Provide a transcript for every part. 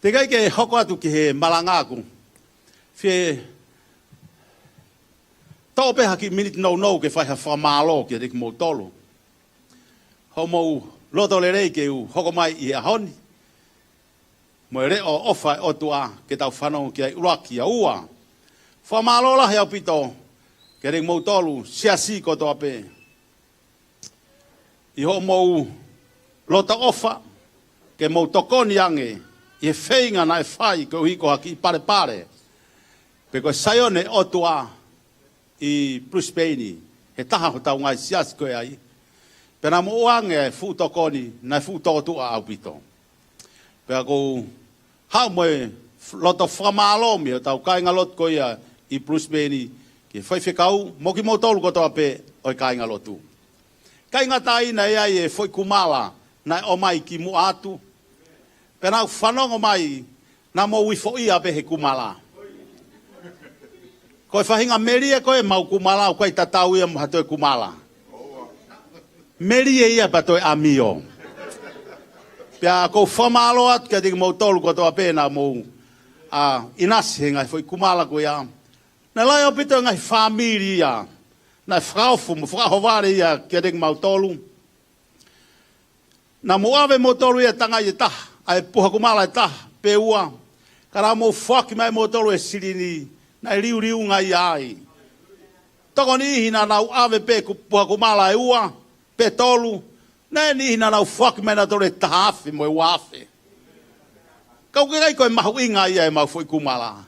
Te kai ke hoko atu ki he malanga aku. Fie tau pe haki minute no ke whai ha whamalo ki rik mo tolu. Ho mo loto le rei ke u hoko mai i a honi. Mo re o ofa o tua ke tau whanau ki ai uraki a ua. Whamalo la hea pito ke rik mo tolu siasi ko toa pe. I ho mo lota ofa ke mo tokoni ange i whainga na e whai ko hiko haki pare pare. Pe koe saione o tua i Brisbane, he taha ho tau ngai siasi koe ai. Pena mo uange fu tokoni na fu totua au pito. Pea ko hau moe loto whamalo mi o tau kainga lot koe i Brisbane ki whaiwhekau moki mo tolu kotoa pe o i kainga lotu. Kainga tai na ia e foi kumala na o mai ki mu atu. Pena whanongo mai na mo wifo ia pe he kumala. Koe whahinga meria koe mau kumala o koe tatau ia mahatoe kumala. Meria ia patoe amio. Pea ko whamalo atu kia tiki mau tolu kotoa pena mo inasi he ngai foi kumala koe ia. Na lai o pito ngai famili ia. Na whaufu mo whakahovare ia kia tiki mau tolu. Na mo ave mo tolu ia tanga i taha. Ai puha kumala i taha. Pe ua. Kara mo whaki mai mo tolu e sirini. Na riu riu ngai ai. Toko ni hina nau ave pe puha kumala e ua. Pe tolu. Na ni hina nau whaki mai na tole tahafi mo e wafe. Kau ke gai koe mahu inga ia e mau fui kumala.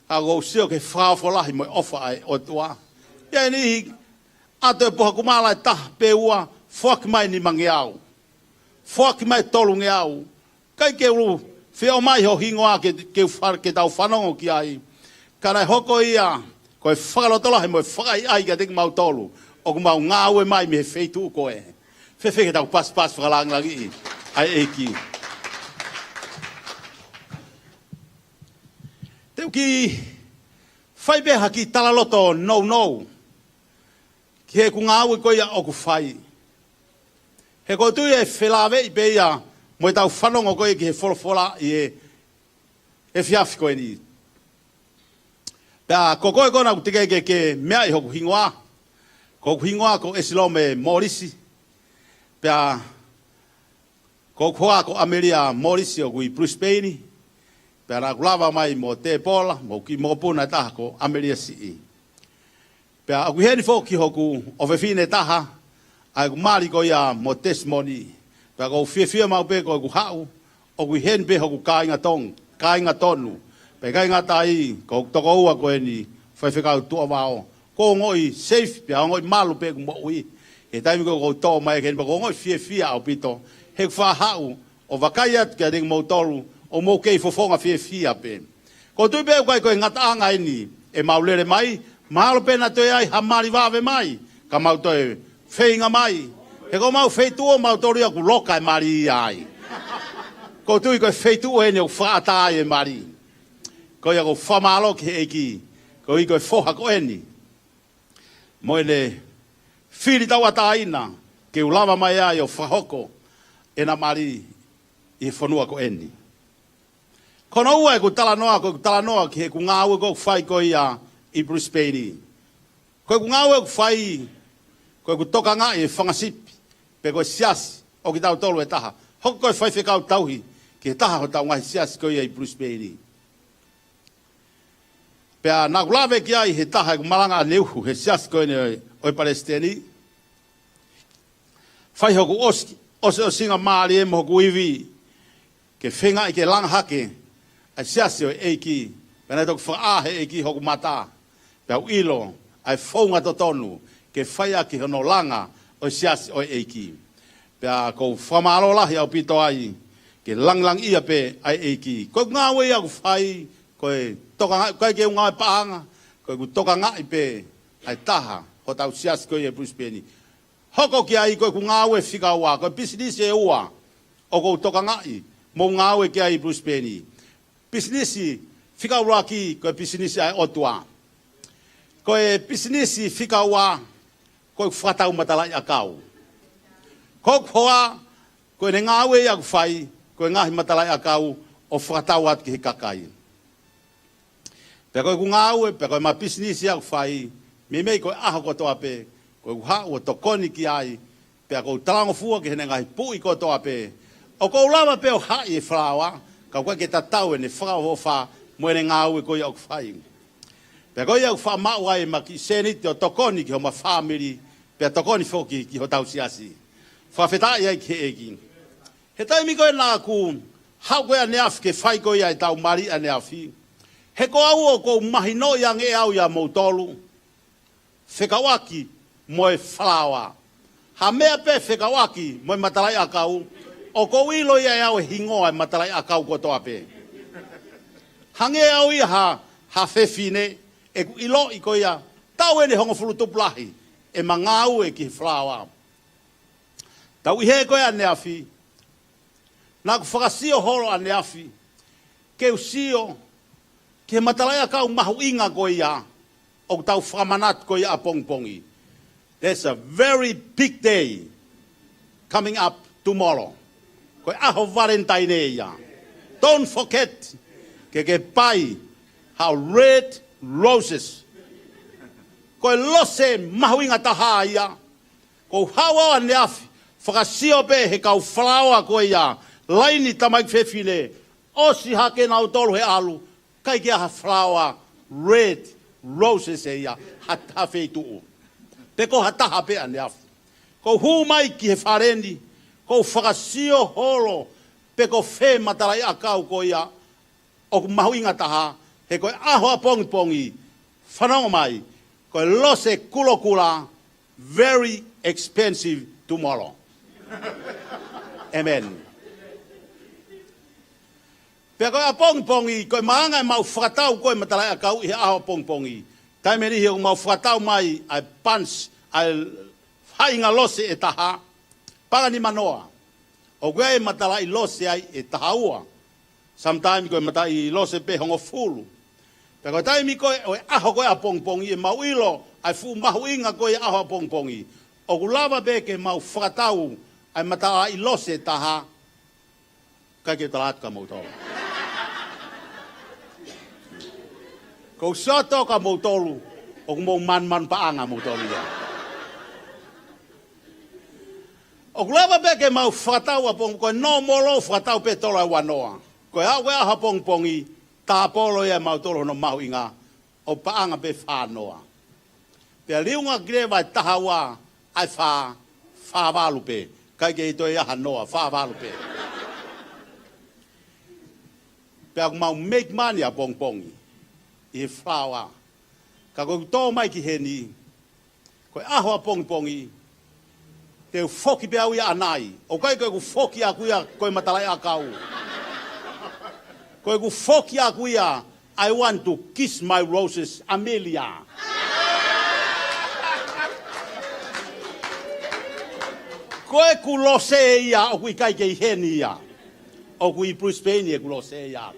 Ka kou sio ke whaafolahi mo e ofa ai o tua. Ia ni ato e puha kumala e taha pe ua. Whaki mai ni mangi au. Whaki mai tolu nge au. Kai ke uru whio mai ho hingoa ke tau whanongo ki ai. Kana hoko ia, koe whakalotolahi mo e whakai ai ka tiki mau tolu. O ku mau ngāue mai me he wheitu koe. Whewhe ke tau pas whakalangi ai eiki. Teu ki whaibeha ki talaloto no. Ki he ku ngāue koe ia o ku whai. He koe tui e whelave i pe ia mo e tau whanongo koe ki he wholofola i e whiafi koe ni. Pea ko koe kona ku tike ke mea i hoku hingoa. Ko ku hingoa ko esilo me Morisi. Pea ko kua ko Ameria Morisi o ku i Brisbane. Pea na kulava mai mo te pola, mo ki mo puna taha ko Ameria City. Pea aku heni fo ki hoku o whewhine taha. Ai ku mali ko ia mo testimony. Pea ko whiawhia mau pe ko ku hau. O ku heni pe hoku kāinga tonu. Pe kainga tai ko toko ua ko ni whaiwhekau tua wao. Ko ngoi safe pia ngoi malu pe ku mo ui. He taimi ko tō mai ke ko ngoi whiawhia au pito. He whahau o wakai atu kia ringi mau tolu o mo kei fofonga whiawhia pe. Ko tui pe kai koe ngata anga ini e maulere mai. Mahalo pe na toi ai hamari wawe mai. Ka mau toi whainga mai. He ko mau wheitua mau tolu ia ku loka e mari ai. Ko tui koe wheitua hene o whaatai e mari. Ko ia ko whamalo ki eiki, ko i koe whoha ko eni. Mo ele whiri tau ata ina, ke ulama mai ai o whahoko, e na mari i whanua ko eni. Kono ua e ku talanoa ki he ku ngāua ko whai ko ia i Brisbane. Ko ku ngāua ku whai, ko ku toka ngā i whangasipi, pe koe siasi o ki tau tolu e taha. Hoko koe whai whekau tauhi, ki he taha ho tau ngai siasi ko ia i Brisbane. Pea nā kulave ki ai he taha ku malanga a neuhu, he siasi koe ne oi Palestini. Whai hoku oski, ose o singa maari e mo hoku iwi, ke whenga i ke langa hake, ai siasi o eiki, pea nei toku whaahe eiki hoku mata, pea uilo, ai whaunga to tonu, ke whaia ki hono langa o siasi o eiki. Pea kou whamalo lahi au pito ai, ke lang ia pe ai eiki. Koe ngā wei au whai, koe kai ke unga e paanga, koe ku toka ngai pe ai taha, ho tau siasi koe e Brisbane. Hoko ki ai koe ku ngāwe whika ua, koe business e ua, o kou toka ngai, mo ngāwe ki ai Brisbane. Business whika ua ki, koe business ai otua. Koe business whika ua, koe whatau matalai a kau. Koe hoa, koe ne ngāwe ia ku whai, koe ngahi matalai a kau, o whakatau atu ki he kakai. Pea koe ku ngāue, pea koe ma business ia ku whai, me mei koe aho kotoa pe, koe ku hao o tokoni ki ai, pea koe talango fua ki hene ngahi pui kotoa pe, o kou lava pe o hai e whrawa, ka koe ke tatau e ne whakau ho wha, moene ngāue koe au ku whai. Pea koe au wha mau ai ma ki seniti o tokoni ki ho ma whamiri, pea tokoni whoki ki ho tau siasi. Whawhetai ai ki eki. He taimi koe nā ku, hau koe ane afi ke whai koe ai tau mari ane afi. He ko au o kou mahino yang e au ia mou tolu. Whekawaki moe whalawa. Ha mea pe whekawaki moe matarai akau. O kou ilo ia e au e hingoa e matarai akau kotoa pe. Hange au ia ha whewhine. E ku ilo i ko ia, tau ene hongo furutupulahi, e mangau e ki whlawa. Tau ihe koe ane afi, nā ku whakasio horo ane afi, ke usio, ke matalaya kau mahu inga ko ia, o tau whakamanat ko ia a pongpongi. There's a very big day coming up tomorrow. Koe aho Valentine ia. Don't forget, ke pai, how red roses. Koe lose mahuinga taha ia. Ko hawa ane afi. Whakasio pe he kau whalawa koe ia. Laini tamai whewhine. Osi hake nau tolu he alu. Kai kia ha whalawa red roses e ia. Ha wheituu. Pe ko ha taha pe ane afi. Ko humai ki he whareni. Ko whakasio holo. Pe ko whe matarai akau koe ia. O mahuinga taha. He koe ahoa pongi, whanonga mai, koe lose kulokula, very expensive tomorrow. Amen. Pea koe a pongi, koe maanga e mau whakatau koe matalai a kau i he ahoa pongi. Taimeni hi o mau whakatau mai, ai pans, ai hainga lose e taha, pagani manoa. O koe e matalai lose ai e taha ua. Sometimes koe matai lose pe hongo fulu. Peko taimi koe o aho koe a pongpongi e mau ilo ai fu mahu inga koe aho a pongpongi. O kulava pe ke mau whakatau ai mataa i lose taha kai ke talat ka mautolu. Ko soto ka mautolu o kumau man paanga mautolu ia. O kulava pe ke mau whakatau a pongpongi koe no molo whakatau pe tola e wanoa. Koe hau koe aho pongpongi tā polo ia mautoro no mahu inga o paanga pe whānoa. Pea liunga kire vai taha wā ai whā wālupe. Kai ke ito ia hanoa, whā wālupe. Pea ku mau make money a pongpongi. I he whāwa. Ka koe tō mai ki he ni. Koe aho a pongpongi. Te u whoki pe au ia anai. O kai koe ku whoki a kuia koe matalai a kau. Koe ku whoki a kuia, I want to kiss my roses, Amelia. Koe ku lose ia, o kui kai kei heni ia. O kui Brisbane e ku lose ia.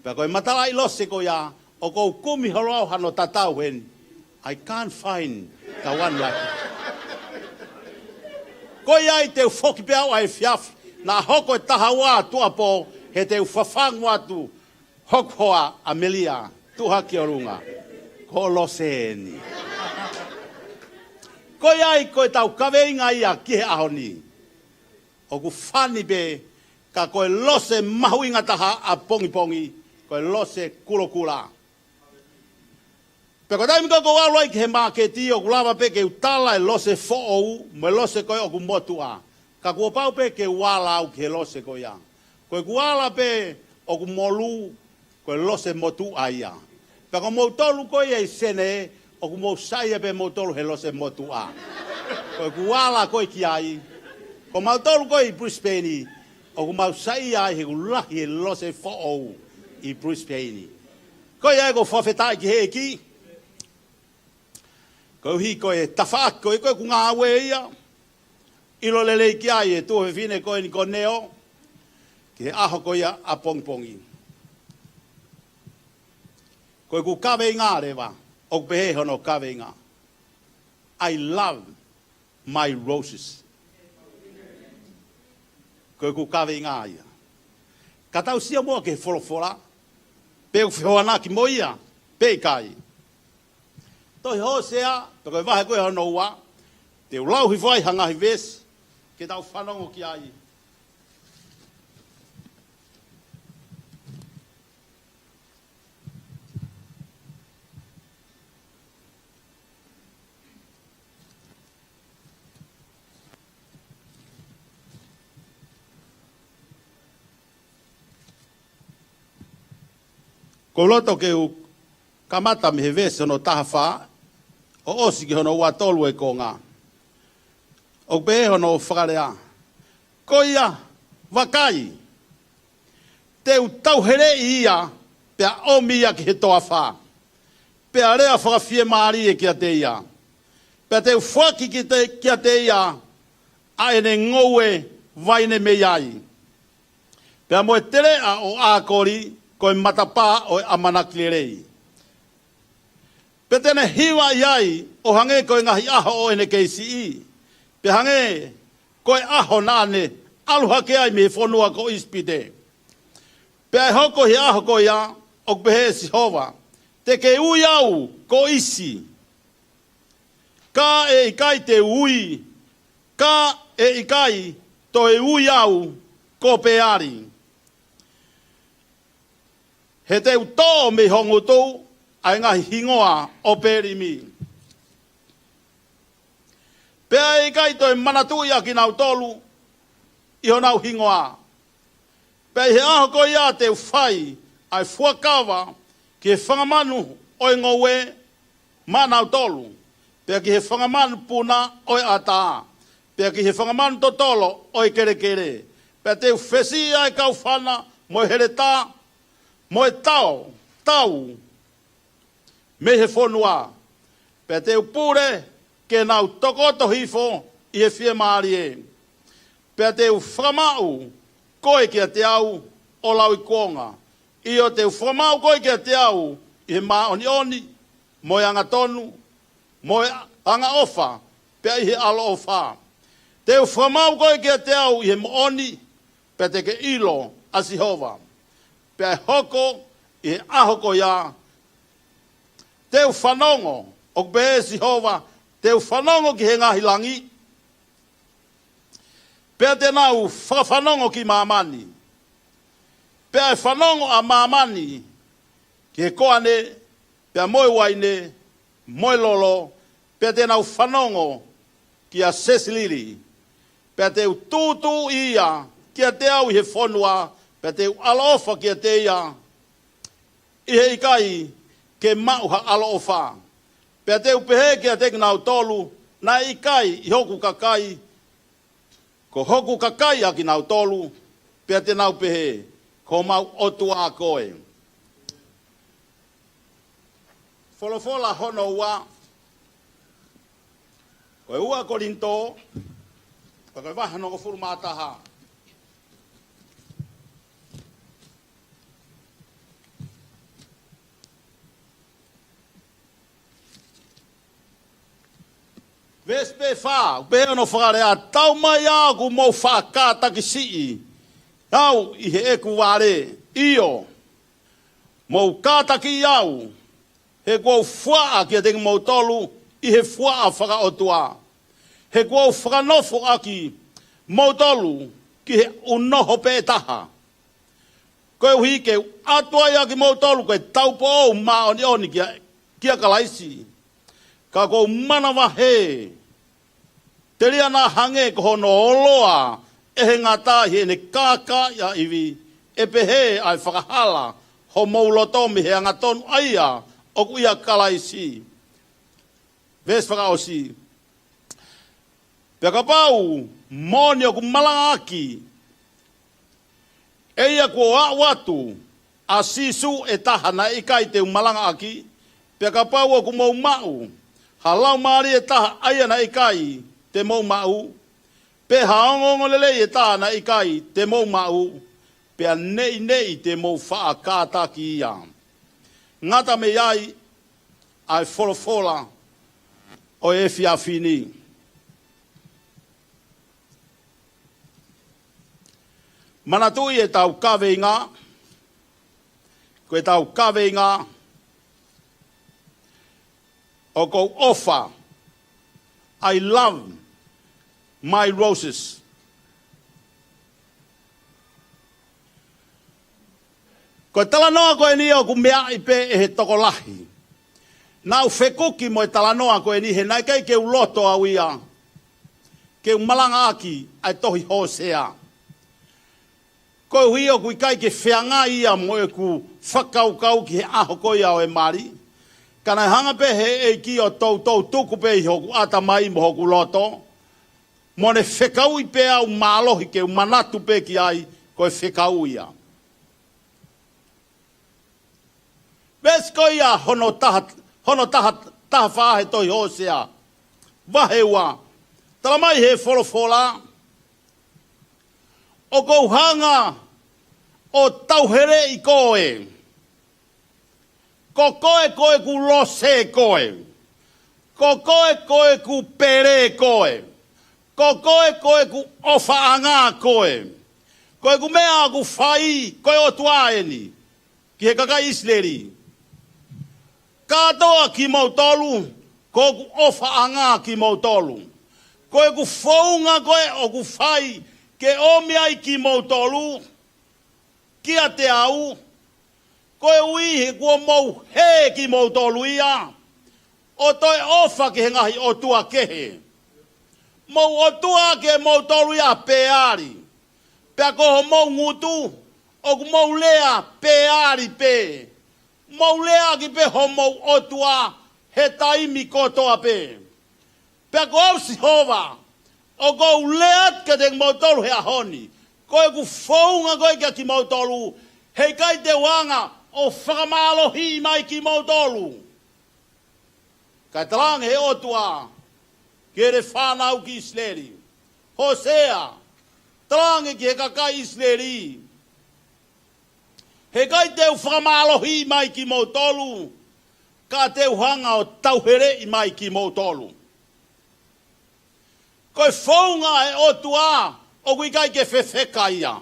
Pea koe matalai lose ko ia, o kou kumi horau hano tatau hen. I can't find the one like it. Koe ai te whoki pe au ai fiafi, na hoko e taha wā tua po, he te uwhawhangu atu hokhoa Amelia tuha ki o runga. Ko loseni. Koe ai koe tau kaweinga ia ki he ahoni. O ku whani be ka koe lose mahuinga taha a pongi, koe lose kulokula. Peko taimi ko aloi ki he maketi o ku lava pe ke utala e lose fo'ou, me lose koe o ku motua. Ka kua pau pe ke wala au ki he lose koe ia. Koe kuala pe o ku molu, koe lose motu aia. Peko moutolu koe ei sene, o ku mou saia pe moutolu he lose motu a. Koe kuala koe ki ai. Ko moutolu koe i Brisbane, o ku mau saia ai he ku lahi he lose fo'ou i Brisbane. Koe ai ko whawhetai ki he ki. Koe hi koe tawhaak koe ku ngā awe ia. Ilo lelei ki ai e tuhe whine koe ni ko neo. Ke aho koe a pongpongi. Koe ku kawe ngā rewa, o pehe hono kawe ngā. I love my roses. Koe ku kawe ngā ia. Katau sia mo ke folofola. Pe uwhihoana ki moia. Pe kai. Toi ho sea. Toko vahe koe hono ua. Te ulau hi vai hanga hi vesi. Ke tau whanongo ki ai. Ko loto ke u kamata me vese no tahafa o osi ki hono ua tolu e ko ngā. O be hono whakarea. Ko ia wakai. Te u tauhere ia pea omia ki he toa wha. Pea rea whakawhie maari e kia te ia. Pea te u whaki kia te ia a ene ngoue vaine me iai. Pea moe tere a o ākori koe matapā o amanakirei. Pe tene hiwa iai o hange koe ngahi aho o ene KCE. Pe hange koe aho nane aluha ke ai me whonua ko ispide. Pe ai hoko hi aho ko ia o pehe Sihova. Te ke ui au ko isi. Ka e ikai te ui. Ka e ikai to e ui au ko peari. He te uto me hongo tō, ai ngahi hingoa o perimi. Pea e kai toi manatu ia ki nau tolu, i ho nau hingoa. Pea he aho ko ia te whai, ai fuakawa, ki he whangamanu o e ngowe, ma nau tolu. Pea ki he whangamanu puna o e ata. Pea ki he whangamanu totolo o e kere kere. Pea te whesi ai kau whana, mo here tā, moe tau, me he whonua. Pea te upure, ke nau tokoto hifo, i he whie maari e. Pea te whamau, koe kia te au, o lau i kuonga. I o te whamau koe kia te au, i he maa oni, moe anga tonu, moe anga ofa, pea i he alo ofa. Te whamau koe kia te au, i he maoni, pea te ke ilo, a Sihova. Pea hoko i he ahoko ia. Te whanongo o be Sihova. Te whanongo ki he ngahi langi. Pea te nau whanongo ki mamani. Pea e whanongo a mamani ki he koane. Pea moe waine, moe lolo. Pea te nau whanongo ki a Sesiliri. Pea te ututu ia ki a te au i he whonua. Pea te alofa kia te ia, i he ikai ke mauha alofa. Pea te upehe kia te nau tolu, na ikai i hoku kakai, ko hoku kakai a ki nau tolu, pea te nau pehe, ko mau otua a koe. Wholofola hono ua, koe ua korinto, koe wahano ko furu mātaha. Vespe fa, be no fare a tau mai a ku mo fa ka ta ki si. Au i he eku ware io. Mo ka ta ki au. He ko fa ki te mo tolu i he fa fa o tua. He ko fa no fo aki mo tolu ki he uno ho pe taha. Ko hui ke atua ya ki mo tolu ko tau po ma oni ki a kalaisi. Ka ko mana wa he. Te rea nā hange ko hono oloa e he ngata he ne kāka ia iwi e pehe ai whakahala ho mauloto mi he angatonu aia o ku ia kalaisi. Ves whakaosi. Pea ka pau moni o ku malangaki e ia ko a watu a sisu e tahana i kai te malangaki. Pea ka pau o ku mau mau halau maari e taha aia na i kai te mau mau, pe haongongo lele e tāna i kai te mau mau, pe a nei te mau wha kāta ki ia. Ngata me iai, ai wholofola o e whiawhini. Manatui e tau kawe inga. Koe tau kawe inga. O kou ofa. I love my roses. Koe talanoa koe ni o ku mea i pe e he toko lahi. Nau whekuki mo e talanoa koe ni he nai kei ke uloto au ia. Ke umalanga aki ai tohi hosea. Koe hui o kui kai ke whianga ia mo e ku whakaukau ki he aho koe au e mari. Kana hanga pe he e ki o tau tuku pe i hoku ata mai mo hoku loto. Mo ne whekau i pe au malohi ke umanatu pe ki ai koe whekau ia. Bes ko ia hono taha whahe toi hosea. Wahewa. Tala mai he wholofola. O kou hanga o tauhere i koe. Ko koe ku lose koe. Ko koe ku pere koe. Ko koe ku ofa anga koe. Koe ku mea ku whai koe o tuaeni. Ki he kaka Isleri. Katoa ki mautolu, ko ku ofa anga ki mautolu. Koe ku whaunga koe o ku whai ke omi ai ki mautolu, ki a te au, koe uihi kua mau he ki mautolu ia, o toi ofa ki he ngahi o tua kehe. Mau o tua ke mautolu ia peari, pea koho mau ngutu, o ku mau lea peari pe. Mau lea ki pe ho mau otua he taimi kotoa pe. Pea ko au si hova, o kou leat ka te mautolu he ahoni. Koe ku whaunga koe kia ki mautolu, hei kai te wanga o whakamalohi mai ki mautolu. Kai talang he otua, ke re whanau ki Isleri. Hosea, talang ki he kakai Isleri. He kai teu whakamalohi mai ki mautolu, ka teu hanga o tauhere i mai ki mautolu. Koe whaunga e otua, o kui kai ke whewheka ia.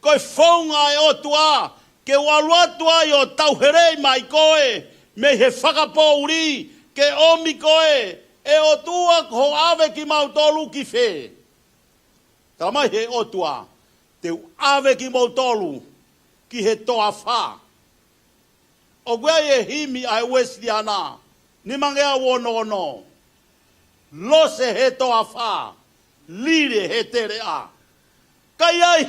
Koe whaunga e otua, ke waluatua i o tauhere i mai koe, me he whakapouri, ke omi koe, e otua ho ave ki mautolu ki whe. Tā mai he otua, teu ave ki mautolu, ki he toa wha. O gwea e himi ai Wesley ana, ni mangea wono. Lose he toa wha, lire he tere a. Kai ai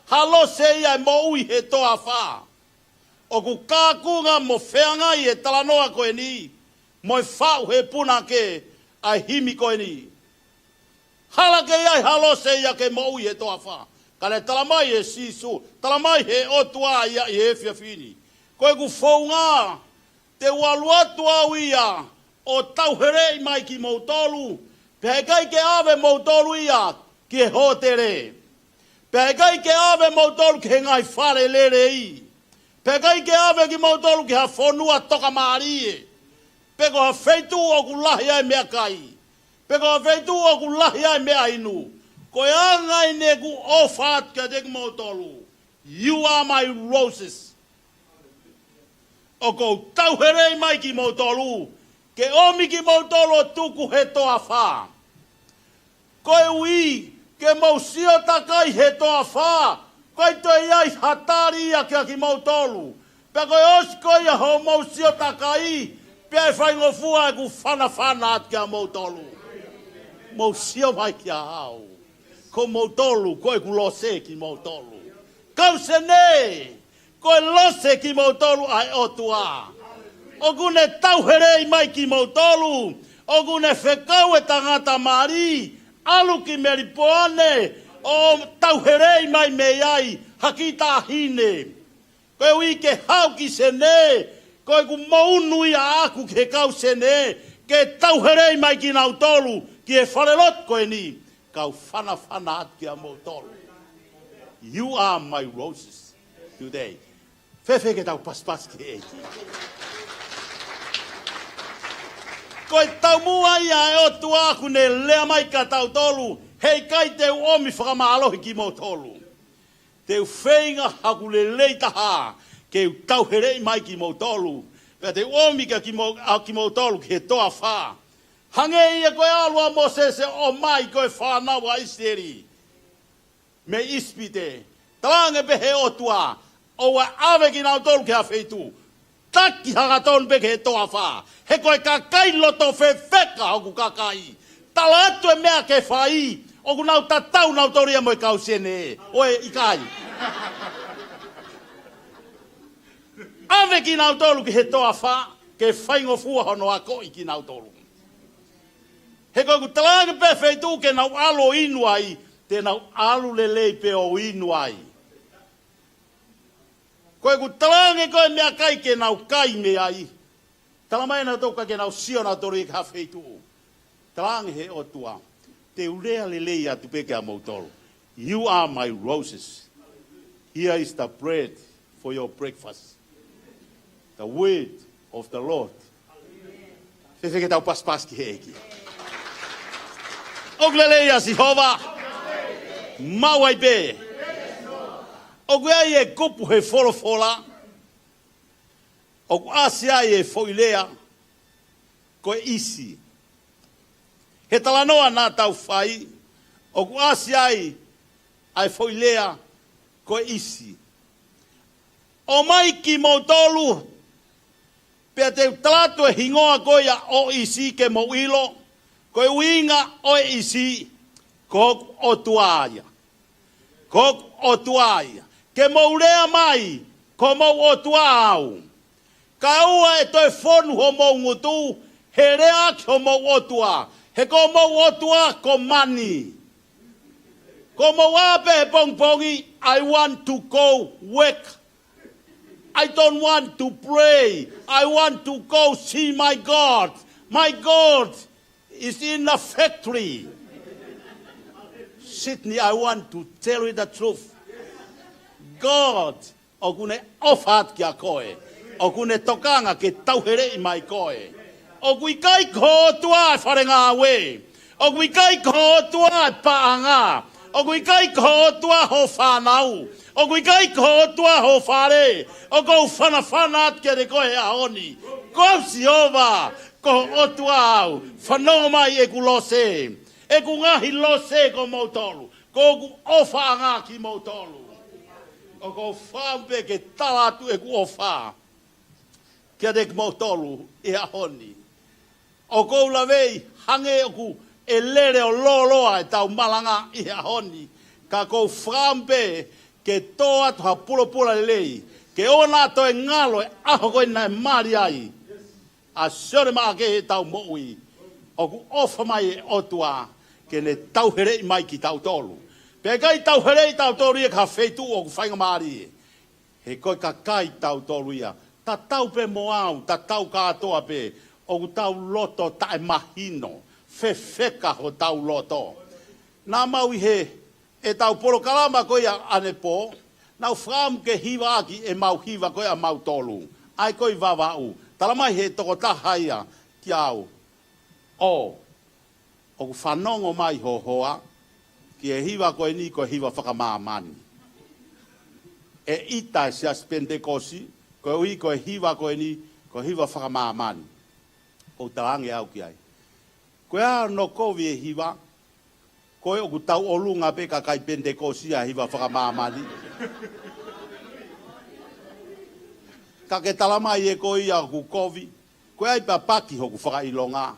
halose iai mo ui he toa wha. O ku kākunga mo wheanga i e talanoa koe ni, mo e whau he puna ke ai himi koe ni. Hala ke iai halose ia ke mo ui he toa wha. Kale talamai e sisu, talamai he otua ia i e whiawhini. Koe ku whaunga, te waluatu au ia, o tauhere i mai ki mautolu, pe kai ke ave mautolu ia, ki e hotere. Pe kai ke ave mautolu ki he ngai whare lere i. Pe kai ke ave ki mautolu ki ha whonua toka maarie. Pe ko ha wheitu o ku lahi ai mea kai. Pe ko ha wheitu o ku lahi ai mea inu. Ko angai ne ku ofat ka dek mautolu. You are my roses. O ko tauhere mai ki mautolu. Ke omi ki mautolu tuku he toa wha. Koe ui, ke mausio takai he toa wha. Koe toi ai hatari ia kia ki mautolu. Pe koe osi koe ia ho mausio takai. Pe ai whaingofua e ku whana at kia mautolu. Mausio mai kia hau. Ko mautolu, koe ku lose ki mautolu. Kau sene, koe lose ki mautolu ai otua. O kune tauhere i mai ki mautolu. O kune whekau e tangata mari. Alu ki meripoane. O tauhere i mai mei ai. Hakita hine. Koe ui ke hau ki sene. Koe ku maunu ia aku ke kau sene. Ke tauhere i mai ki nautolu. Ki e wharelot koe ni. Kau whana at kia mautolu. You are my roses today. Whewhe ke tau paspas ki eki. Koe tau mua ia e otu aku ne lea mai ka tau tolu. Hei kai te omi whakamālohi ki mo tolu. Te whenga haku le leitaha ke tau herei mai ki mo tolu. Pea te omi ka ki mo tolu ke toa wha. Hange ia koe alua mo se o mai koe whanau a Isteri. Me ispite. Talange pehe otua. Owa ave ki nao tolu ke a wheitu. Taki hanga tonu peke he toa wha. He koe ka kai loto whewheka hoku kakai. Tala atu e mea ke whai. Oku nau tatau nau toria mo e kau sene. Oe ikai. Ave ki nau tolu ki he toa wha. Ke whaingo fua hono a koi ki nau tolu. He koe ku talange pe wheitu ke nau alo inuai. Te nau alu lelei pe o inuai. Koe ku talange koe mea kai ke nau kai me ai. Talamai na toka ke nau sio na tori ka wheitu. Talange he o tua. Te urea lelei atu peke a mautoro. You are my roses. Here is the bread for your breakfast. The word of the Lord. Whewheke tau paspas ki heiki. Og lelei a Sihova. Mawai be. Og ai e kupu he wholofola. Og asia e whoilea. Koe isi. He talanoa nā tau whai. Og asia ai whoilea. Koe isi. O mai ki mautolu. Pea te talatu e hingoa koe a o isi ke mo ilo. Koe uinga o isi. Kok o tuaia. Kok o tuaia. Ke maurea mai, ko mau o tuau. Ka ua e toi whonu ho mau ngutu, he rea ki ho mau o tua. He ko mau o tua ko mani. Ko mau ape he pongpongi, I want to go work. I don't want to pray. I want to go see my God. My God is in the factory. Sydney, I want to tell you the truth. God, o kune ofat ki a koe. O kune tokanga ke tauhere i mai koe. O kui kai ko tua e wharenga we. O kui kai ko tua e paanga. O kui kai ko tua ho whanau. O kui kai ko tua ho whare. O kou whana at ke re koe a oni. Kou si ova, ko o tua au. Whanau mai e ku lose. E ku ngahi lose ko mautolu. Ko ku ofa anga ki mautolu. O ko whampe ke talatu e ku o wha. Kia dek mautolu e a honi. O ko lavei hange o ku e lere o loloa e tau malanga e a honi. Ka ko whampe ke toa tu ha pula lei. Ke ona to e ngalo e aho koe na e mari ai. A sore maa ke he tau moui. O ku ofa mai e otua. Ke ne tau here i mai ki tau tolu. Pea kai tau herei tau tolu ia ka wheitu o ku whainga maari e. He koe ka kai tau tolu ia. Ta tau pe moau, ta tau katoa pe. O ku tau loto ta e mahino. Whewheka ho tau loto. Nā mau i he, e tau polo kalama koe a ane po. Nau wham ke hiwa aki e mau hiwa koe a mau tolu. Ai koe wawau. Talamai he toko tahaia ki au. O ku whanongo mai ho hoa. Ki e hiwa koe ni koe hiwa whakamāmani. E ita e sias Pentekosi, koe ui koe hiwa koe ni koe hiwa whakamāmani. O talange au ki ai. Koe a no kovi e hiwa, koe o ku tau olunga pe ka kai Pentekosi a hiwa whakamāmani. Ka ke talamai e koe ia ku kovi, koe ai pa paki hoku whakailonga.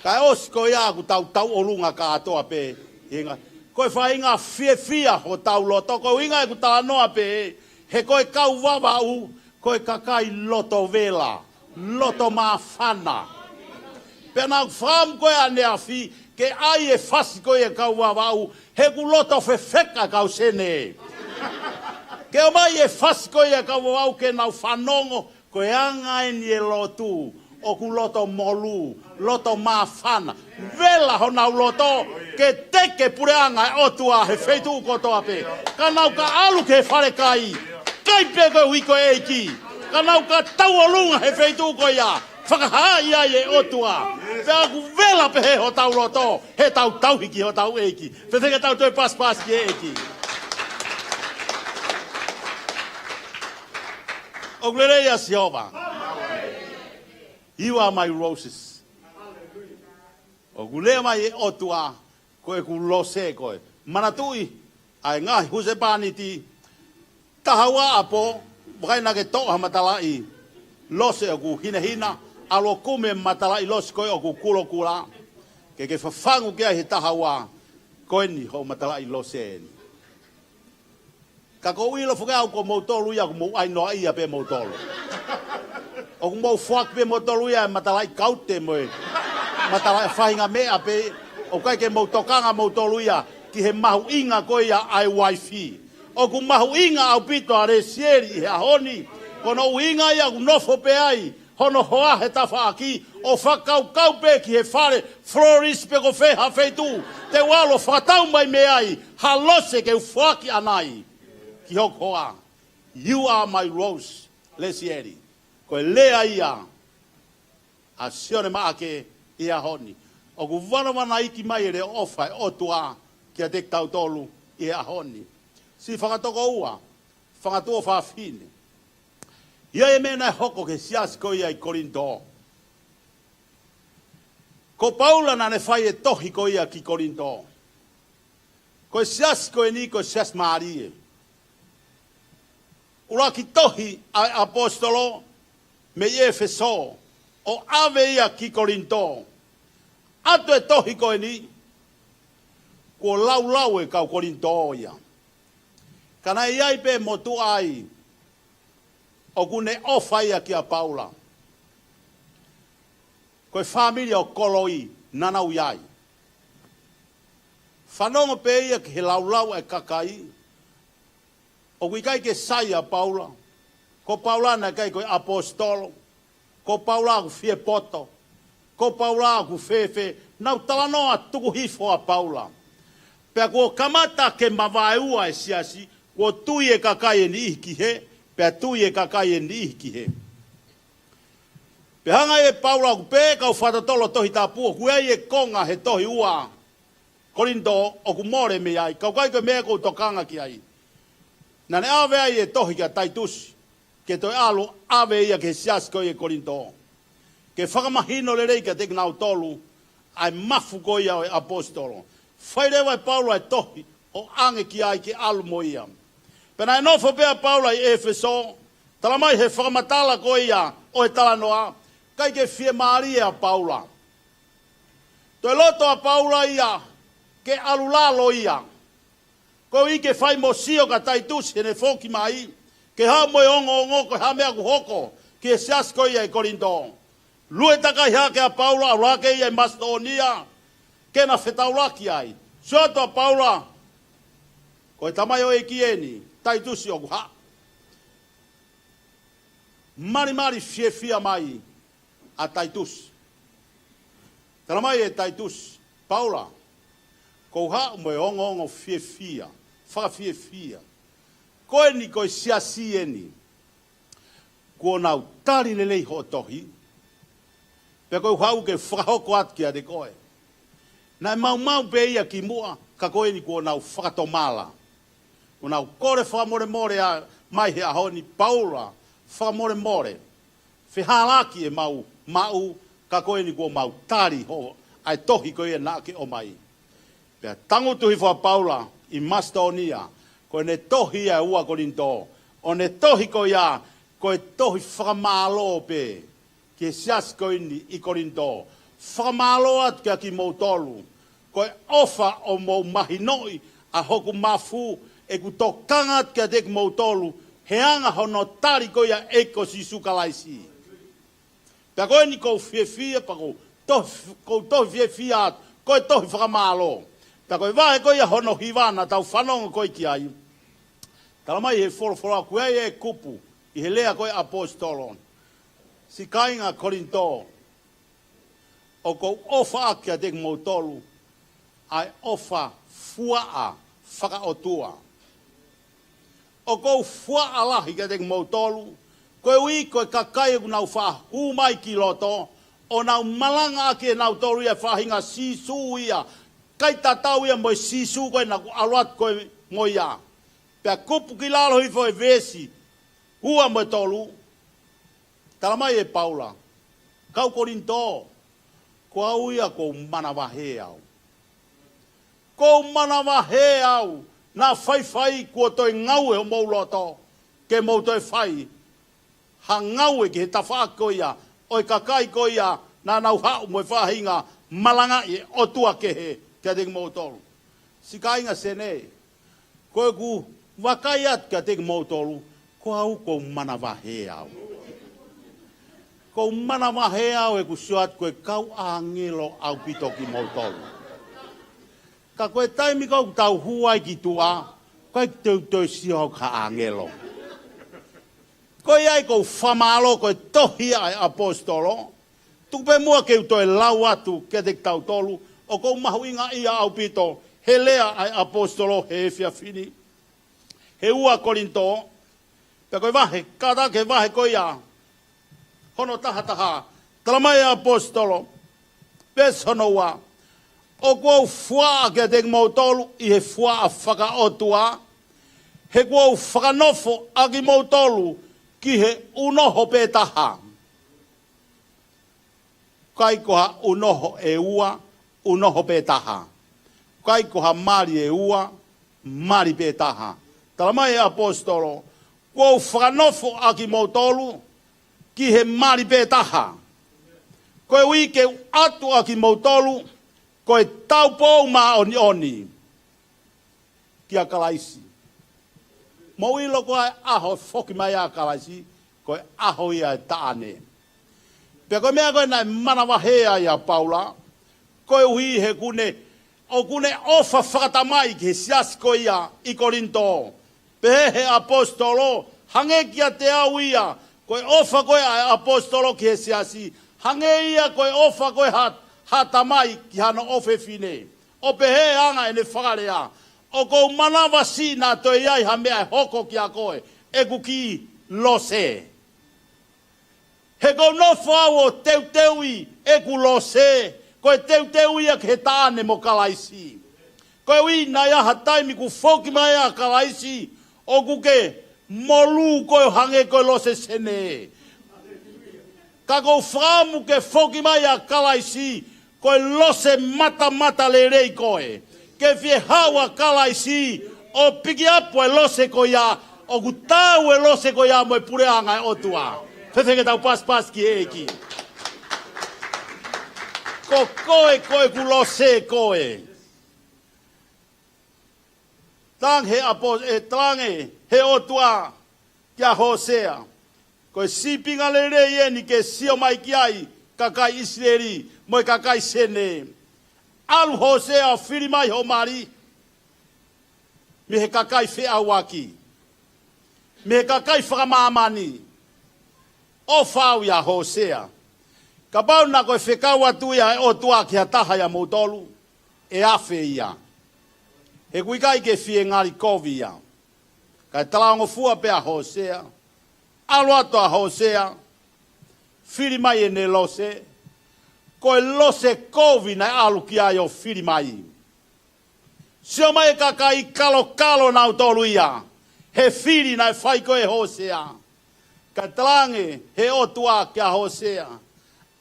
Kai os ko ia ku tau olunga ka atoa pe inga koe whainga fia ho tau loto ko inga ku ta noa pe he koe kau wawa u koe kakai loto vela loto mafana pe na fam koe ane afi ke ai e fasi koe kau wawa u he ku loto fefeka kau sene ke o mai e fasi koe kau wawa u ke nau whanongo koe anga e ni e lotu o ku loto molu, loto mafana. Vela ho nau loto, ke teke pureanga e otua he wheitu kotoa pe. Ka nau ka alu ke whare kai, kai pe koe hui koe eiki. Ka nau ka tau olunga he wheitu koe ia, Whakaha ia e otua. Pea ku vela pe he ho tau loto. He tau hiki ho tau eiki. Whethenga tau toi pas ki eiki. O glereia Jehova. You are my roses. O gulea mai e otua. Koe ku lose koe. Manatui. Ai ngai huse paniti. Tahawa apo. Wakaina ke toa matalai. Lose o ku hina. Alo kume matalai lose koe o ku kulo kula. Ke whafangu kia he tahawa. Koe ni ho matalai lose ni. Ka ko wilo fuka ko motolu ya ko mo ai no ia pe motolu. O ko mo fuak pe motolu ya matalai kaute mo. Matalai fainga me ape o kai ke motokanga motolu ya ki he mahu inga ko ya ai wifi. O ko mahu inga au pito are sieri he honi. Kono inga ya ko nofo pe ai. Hono hoa he tafa aki o whakau pe ki he whare floris pe ko wheha whetu. Te walo whatau mai me ai halose ke uwhaki anai. Ki hokoa, you are my rose, lesieri. Koe lea ia, a sione maake ia honi. O ku wanawana iki mai ere ofai otua kia tek tau tolu ia honi. Si whakatoko ua, whakatua whawhine. Ia e mena hoko ke siasi ko ia i Korinto. Ko Paula na ne whai e tohi ko ia ki Korinto. Ko siasi ko e ni ko siasi Marie. Ura ki tohi ai apostolo me Efeso o ave ia ki Korinto. Ato e tohi koe ni ko lau e kau Korinto ia. Kana iai pe motu ai o kune ofa ia ki a Paula. Koe familia o koloi nanau iai. Whanongo pe ia ki he lau e kakai. O kui kai ke sai a Paula. Ko Paula na kai koe apostolo. Ko Paula ku fie poto. Ko Paula ku fefe. Nau talanoa tuku hifo a Paula. Pea ko kamata ke mawaeua e siasi. Ko tui e kakai e ni ihki he. Pea tui e kakai e ni ihki he. Pea hanga e Paula ku pe kau whatatolo tohi tāpua. Ku e konga he tohi ua. Korinto o ku more me ai. Kau kai koe mea kou tokanga ki ai. Na ne ave ai e tohi ka taitusi. Ke toi alu ave ia ke siasi koe e Korinto. Ke whakamahino le rei ka te nau tolu. Ai mafu koe ia e apostolo. Whairewa e Paula e tohi. O ange ki ai ke alu mo ia. Pena e nofo pea Paula i Efeso. Talamai he whakamatala koe ia. O e talanoa. Kai ke fie Maria a Paula. Toi loto a Paula ia. Ke alu lalo ia. Ko i ke whai mo sio ka taitusi hene whoki mai. Ke ha moe ongo ko ha mea ku hoko. Ke sias ko ia i Korinto. Lue takai ha ke a Paula a rake ia i Macedonia. Ke na whetauraki ai. Soto a Paula. Ko e tamai o e kieni. Taitusi o ku ha. Mari fie mai. A taitusi. Talamai e taitusi. Paula. Ko ha moe ongo fie. Whakawhiewhia. Koe ni koe siasi e ni. Ko nau tari le lei ho tohi. Pe koe hau ke whakahoko atkia de koe. Nai mau pe ia ki mua. Ka koe ni ko nau whakatomala. Ko nau kore whakamore a mai he ahoni Paula. Whakamore. Whihalaki e mau. Ka koe ni ko mau tari ho. Ai tohi koe e nake o mai. Pea tangutuhi wha Paula i Macedonia, ko ne tohi a ua Korinto, o ne tohi ko ia, ko e tohi whakamalo pe, ke sias ko ini i Korinto, whakamalo at kia ki mautolu, ko e ofa o mau mahinoi a hoku mafu, e ku tokangat kia dek mautolu, he anga hono tari ko ia eko si sukalaisi. Pea ko ini kou fie, pa kou tohi fie at, ko e tohi whakamalo. Ta koe wahe koe ia hono hiwana tau whanonga koe ki ai. Talamai he whorofora koe e kupu i he lea koe apostolon. Si kainga Korinto. O kou ofa akia dek mautolu. Ai ofa fuaa whakaotua. O kou fuaa lahi kia dek mautolu. Koe ui koe kakai ku nau wha humai ki loto. O nau malanga ake nau toru ia whahinga sisu ia. Kai tatau ia moi sisu koe na ku aluat koe ngoia. Pea kupu ki lalo hifo e vesi. Hua moi tolu. Talamai e Paula. Kau Korinto. Ko au ia ko mana wahe au. Ko mana wahe au. Na whai kua toi ngau e o mou loto. Ke mou toi whai. Ha ngau e ke he tawha ko ia. Oi kakai ko ia. Na nau hau moi whahinga. Malanga e otua ke he. Kia te mou tolu. Sika inga sene. Koe ku wakai at kia te mou tolu. Ko au ko mana wahe au. Ko mana wahe au e ku suat koe kau angelo au pito ki mou tolu. Ka koe taimi kau tau huai ki tua, koe tau siho ka angelo. Koe ai kou whamalo, koe tohi ai apostolo, tupe mua keu toi lau atu ke te tau tolu, o kou mahu inga ia au pito, he lea ai apostolo he fia fini. He ua Korinto, pe koe vahe, kata ke vahe koe ia, hono taha, talamai apostolo, pes hono ua, o kua fua ke te mau tolu i he fua a whakaotua. He kua whakanofo a ki mau tolu ki he unoho pētaha. Kai koha unoho e ua, unoho pētaha. Kai koha mari e ua, mari pētaha. Talamai apostolo, kua whakanofo a ki mau tolu ki he mari pētaha. Koe wike atu a ki mau tolu, koe tau pou ma oni. Kia kalaisi. Mo ilo koe aho foki mai a kalaisi, koe aho ia e taane. Pea koe mea koe nai mana wahea ia Paula, koe uhi he kune, o kune ofa whakatamai ki he siasi koe ia i Korinto. Pe he apostolo, hange kia te au ia, koe ofa koe a apostolo ki he siasi, hange ia koe ofa koe hatamai ki hana ofe fine. O pehe anga ene whakarea. O kou manawa si nā toi iai ha mea hoko ki a koe. E ku ki lose. He kou no whau o teuteui e ku lose. Koe teuteui a ke tāne mo kalaisi. Koe ui nā iaha taimi ku whoki mai a kalaisi. O ku ke molu koe hange koe lose sene. Ka kou whaamu ke whoki mai a kalaisi. Koe lose mata le rei koe. Ke fie hawa kalaisi, o piki apu e lose ko ia, o ku tau e lose ko ia mo e pureanga e otua. Whewhenga tau pas ki eki. Ko koe ku lose koe. Tange he otua kia Hosea. Koe sipinga le rei eni ke sio mai ki ai, kakai Israeli, mo e kakai sene. Alu Hosea whiri mai ho mari. Me he kakai whea waki. Me he kakai whakamamani. O whau ia Hosea. Ka pau na koe whekau atu ia e o tua ki ha taha ia moutolu. E awhe ia. He kuikai ke whie ngari kovi ia. Kai talaongo fua pea Hosea. Alu atoa Hosea. Whiri mai e ne lose. Koe lose kovi na alu ki ai o whiri mai. Sio mai kakai kalo nau tolu ia. He whiri na whai koe Hosea. Ka talange he otua kia Hosea.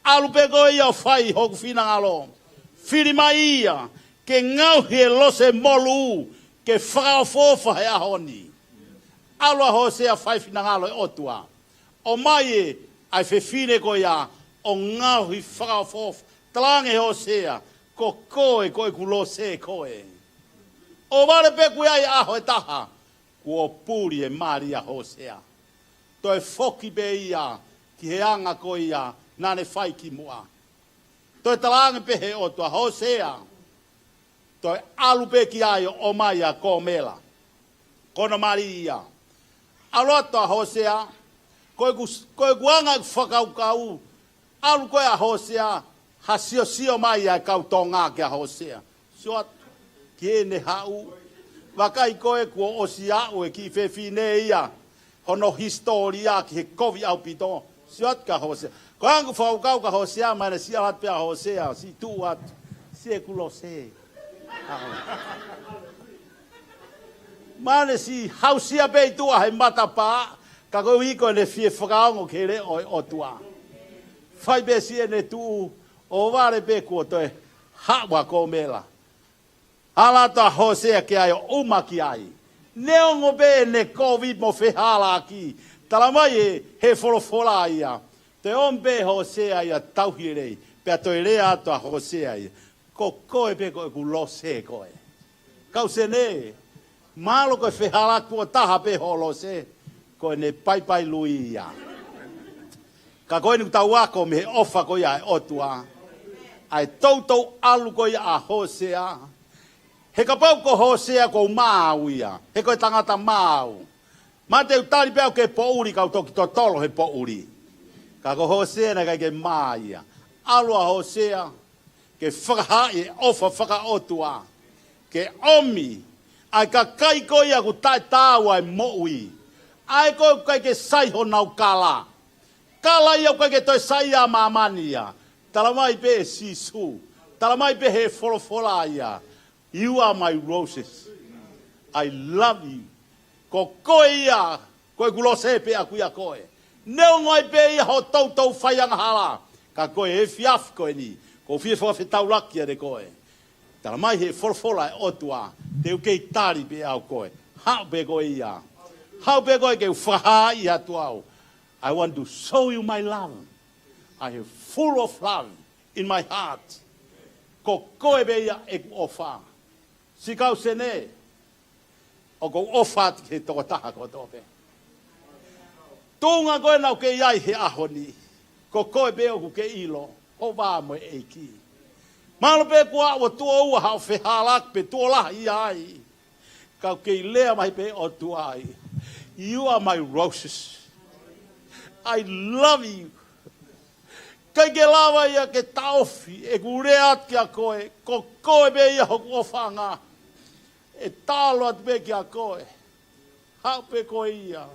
Alu pe koe ia whai hoku whina ngalo. Whiri mai ia. Ke ngau he lose molu. Ke whakaofofa he ahoni. Alu a Hosea whai whina ngalo e otua. O mai e ai whine koe ia. O ngau hi whakaofof, talange Hosea, ko koe ku lose koe. O wale pe kui ai aho e taha, ko puri e Maria Hosea. Toi foki be ia, ki he anga koe ia, nane whai ki mua. Toi talange pe he o tua Hosea, toi alu pe ki ai o mai a ko mela. Kono Maria. Aloa Hosea, koe ku anga whakaukau, alu koe a Hosea, ha sio mai ai kau tō ngā ke a Hosea. Sio ki e ne hau, wakai koe kua osi au e ki whewhine ia, hono historia ki he kovi au pito siat ka Hosea kang fo kau ka Hosea mana sia hat pe Hosea si tuat sekulo se mana si Hosea be tua he mata pa ka ko wi ko le fie fagao ngo kele o tua fai be si ne tu o vale be ko to ha wa ko mela ala ta Hosea ke ai o ma ki ai neo ngo be ne covid mo fe hala ki talamai he folofola ia te ombe Hosea ia tauhire pe to ile ato Hosea ia ko ko be ko ku lo se ko e kau se ne malo ko fe hala ko ta be holo se ko ne pai pai luia ka ko ni tawa ko me ofa ko ia o tua ai toto alu ko ia Hosea he ka pau ko Hosea ko mau ia he ko tangata mau ma te utari pe ke pouri ka toki totolo he pouri ka ko Hosea na ka ke maia alu Hosea ke whakaha e ofa whaka otua ke omi ai ka kai ko ia ku tai tawa e moui ai ko kai ke sai ho nau kala kala ia ko ke toi sai a mamania talamai pe sisu talamai pe he folofola ia you are my roses I love you ko koia ko gulose pe aku ia koe neu ngoi pe ia ho tau whaianga hala ka koe e fiaf koe ni ko fie fo fe taulaki de koe talamai he folofola e otua te ukei tari pe au koe ha pe koe ia how be going to faha ia tuau I want to show you my love I am full of love in my heart ko koe be ia e ofa si kau sene o ko ofa ke to taha ko to pe tunga koe nau ke iai he ahoni ko koe be o ke ilo o va mo e ki malo pe kwa o tu o ha fe halak pe to la iai ka ke lea mai pe o tu ai you are my roses I love you kai ke lava ia ke taufi e kureat kia koe ko koe be ia hoku ofanga e talo at be kia koe hau pe koe ia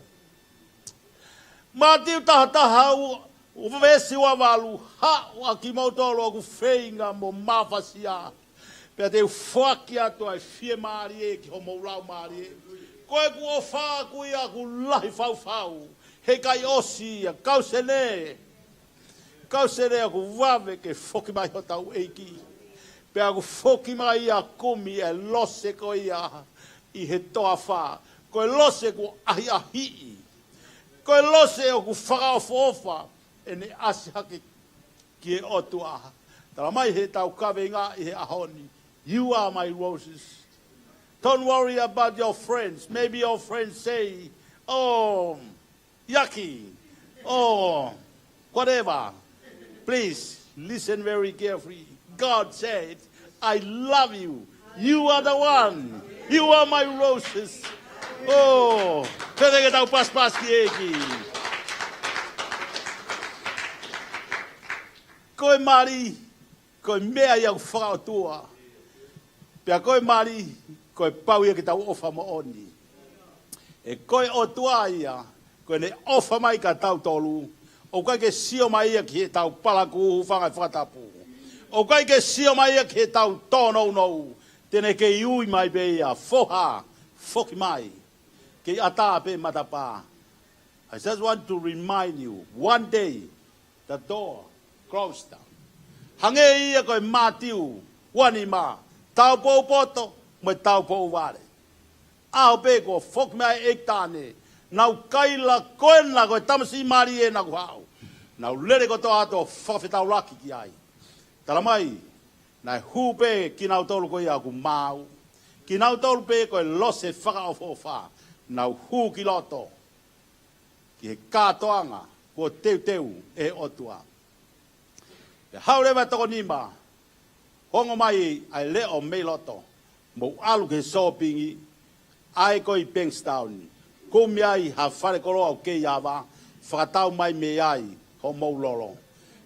ma tiu taha u vesi wa walu ha wa ki mautolo aku feinga mo mafasia pe te fuaki ato ai fie marie ki ho moulau marie koe ku ofa ku ia ku lahi fau he kai osi a kausene aku wave ke foki mai ho tau eiki pe aku foki mai a kumi e lose ko ia i he toa wha koe lose ku ahi ahi koe lose o ku whakao fofa e ne asi hake ki e otua tala mai he tau kawe ngā i he ahoni you are my roses. Don't worry about your friends. Maybe your friends say, oh, yucky, oh, whatever. Please listen very carefully. God said, I love you. You are the one. You are my roses. Oh, pwede ke tau pas ki eki. Koe mari, koe mea iau whakaotua. Pea koe mari, koe pau ia ki tau ofa mo oni. E koe o tua ia, koe ne ofa mai ka tau tolu. O kai ke sio mai ia ki he tau palaku whangai whakatapu. O kai ke sio mai ia ki he tau tōnou nou. Tene ke iui mai be ia, foha, foki mai. Ke ata pe matapa. I just want to remind you, one day, the door closed down. Hange ia koe matiu, wani ma, tau pou poto, mo tau pou wale. Ao pe ko fok mai ektane. Nau kaila koena koe tamasi mari e na kuhau. Nau lere ko to ato whawhetau laki ki ai. Tala mai, nai hupe ki nau tolu koe aku mau. Ki nau tolu pe koe lose whakaofofa. Nau hu ki loto. Ki he kātoanga ko teu e otua. Te haurewa toko nima. Hongo mai ai leo mei loto. Mo alu ke sopingi. Ai koi Bankstown. Ko mi ai ha whare koro au ke iawa. Whakatau mai me ai. Ho mou lolo.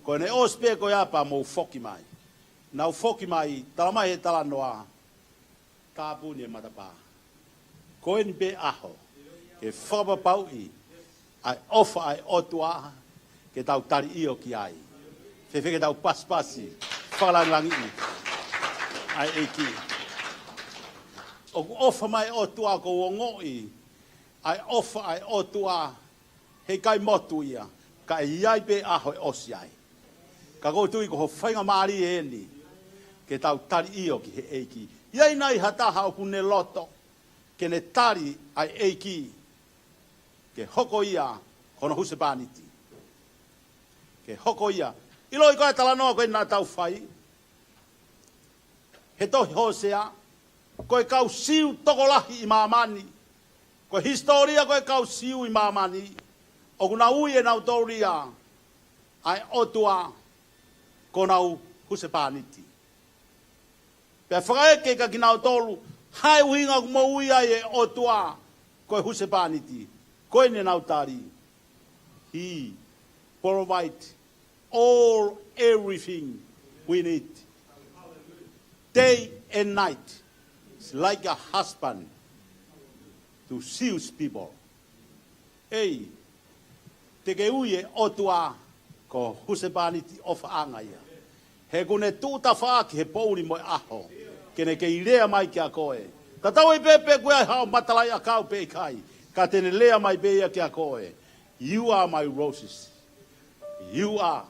Ko ne ospe ko apa mou foki mai. Nau foki mai. Tala mai he tala noa. Tāpuni e matapa. Ko ni pe aho. Ke whakapapau i. ai ofa ai otua ke tau tari io ki ai. Fefe ke tau paspasi, whakalangi ai eiki. O ofa mai otua ko wongoi, ai ofa ai otua he kai motu ia, ka iai pe aho e osi ai. Ka koutu i ko ho whainga maari e ni, ke tau tari io ki he eiki. Iai nai hataha o kune loto, ke ne tari ai eiki, ke hoko ia kono huse paniti. Ke hoko ia. Ilo i koe talanoa koe nā tau whai. He tohi hosea, koe kau siu tokolahi i mamani. Koe historia koe kau siu i mamani. O kuna ui e nau tauria, ai otua konau huse paniti. Pea whakaeke ka ki nau tolu, hai uhinga kumo ui ai e otua koe huse paniti. Koe ne nau tari. He provide all, everything we need. Day and night. It's like a husband to seduce people. Ei, te ke uie otua ko husepaniti of angaia. He kune tuta whaaki he pouri moi aho. Kene ke i lea mai ki a koe. Ka tau e pepe koe ai hao matalai a kau pe kai. Ka tene lea mai beia ki a koe. You are my roses. You are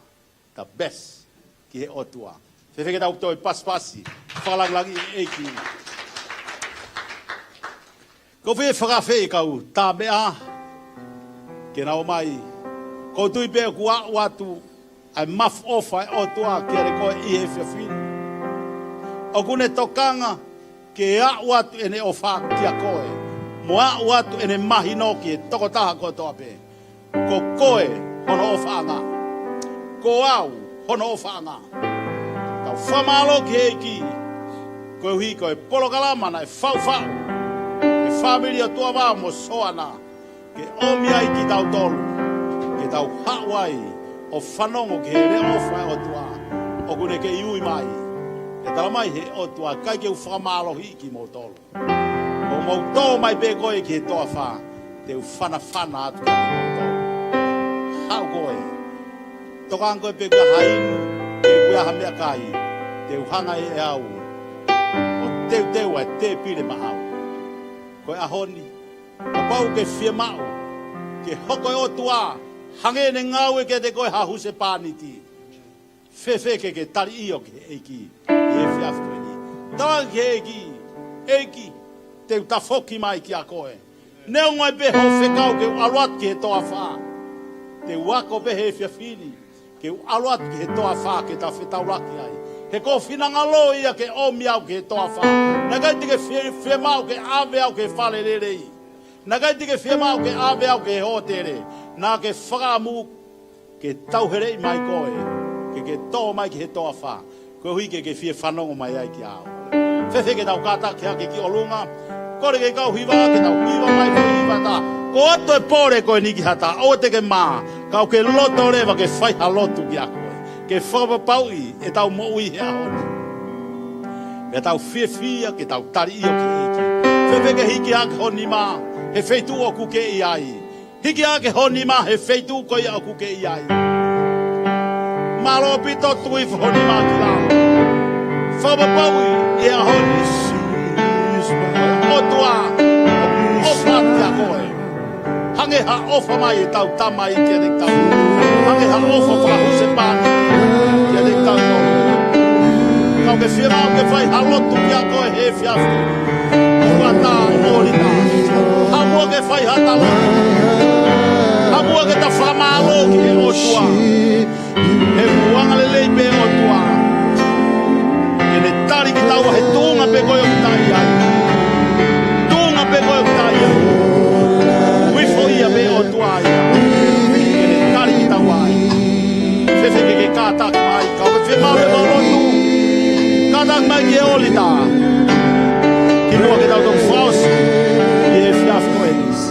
the best ki he otua. Whewheke tau toi paspasi. Whalanglangi eiki. Ko whe whakawhe kau tā mea. Ke nao mai. Ko tui pēr kua watu. Ai maf ofa e otua ki are koe i he whiawhini. O kune tokanga ke a watu ene ofa ki a koe. Mo a watu ene mahi no ki e toko taha koe toa pē. Ko koe hono ofa anga. Ko au hono ofa anga. Kau whamalo ki heiki. Koe hui koe polo kalamana e whau. E familia tua wā mo soana. Ke omia i ki tau tolu. Ke tau hawai o whanongo ke he rea ofa e otua. O kune ke iui mai. E tala mai he otua kai ke u whamalo hi ki mo tolu. O mau tō mai pe koe ki he toa wha. Te u whana atu ki mo tolu. Hau koe. Tokan koe pe kua hainu. Ke kua hamea kai. Te u hanga e au. O teu e te pile mahau. Koe ahoni. Ka pau ke whia mau. Ke hoko e otua. Hange ne ngau e ke te koe hahu se pāniti. Whewheke ke tari io ke eiki. I e whiawhkoeni. Tāng ke eiki. Eiki. Te utafoki mai ki a koe. Neo ngai peho whekau ke aluat ki he toa wha. Te wako pehe e whiawhini. Ke aluat ki he toa wha ke ta whetauraki ai. He ko whinangalo ia ke omi au ke he toa wha. Nagai te ke whemau ke ave au ke whalererei. Nagai te ke whemau ke ave au ke hotere. Nā ke whakamu ke tauherei mai koe. Ke tō mai ki he toa wha. Koe hui ke whia whanongo mai ai ki au. Whewhe ke tau kāta ki hake ki olunga. Kore ke kau hiwa ke tau hiwa mai koe hiwa ta. Ko ato e pōre koe niki hata. O te ke mā. Kau ke loto rewa ke whaiha lotu ki a koe. Ke whakapaui e tau moui he ahoni. Ke tau whia ke tau tari io ki hiki. Whewhe ke hiki hake honi mā. He wheitu o kuke i ai. Hiki ake honi ma he wheitu koe au kuke i ai. Malo pito tui honi ma ki lao. Whapapaui e a honi. Otua. Ofa ki a koe. Hange ha ofa mai e tau tamai ki a nek tau. Hange ha ofa whahuse pāni ki a nek tau koe. Kau ke whiamau ke whai halotu ki a koe he whiawhini. Ua tā orita. Hamua ke whai hata lotu. Hamua ke ta whamalo ki he otua. He muanga le lei pe otua. Ke ne tari ki taua he tūnga pe koe o tai ai. Tūnga pe koe o tai ai. Wifo ia pe otua ai. Ke ne tari ki taua ai. Whewheke ke kātaki mai. Kau ke whemau le malotu. Kātaki mai ki he olita. Ki nua ke tau tau whaosi. Ki he whiawhko enis.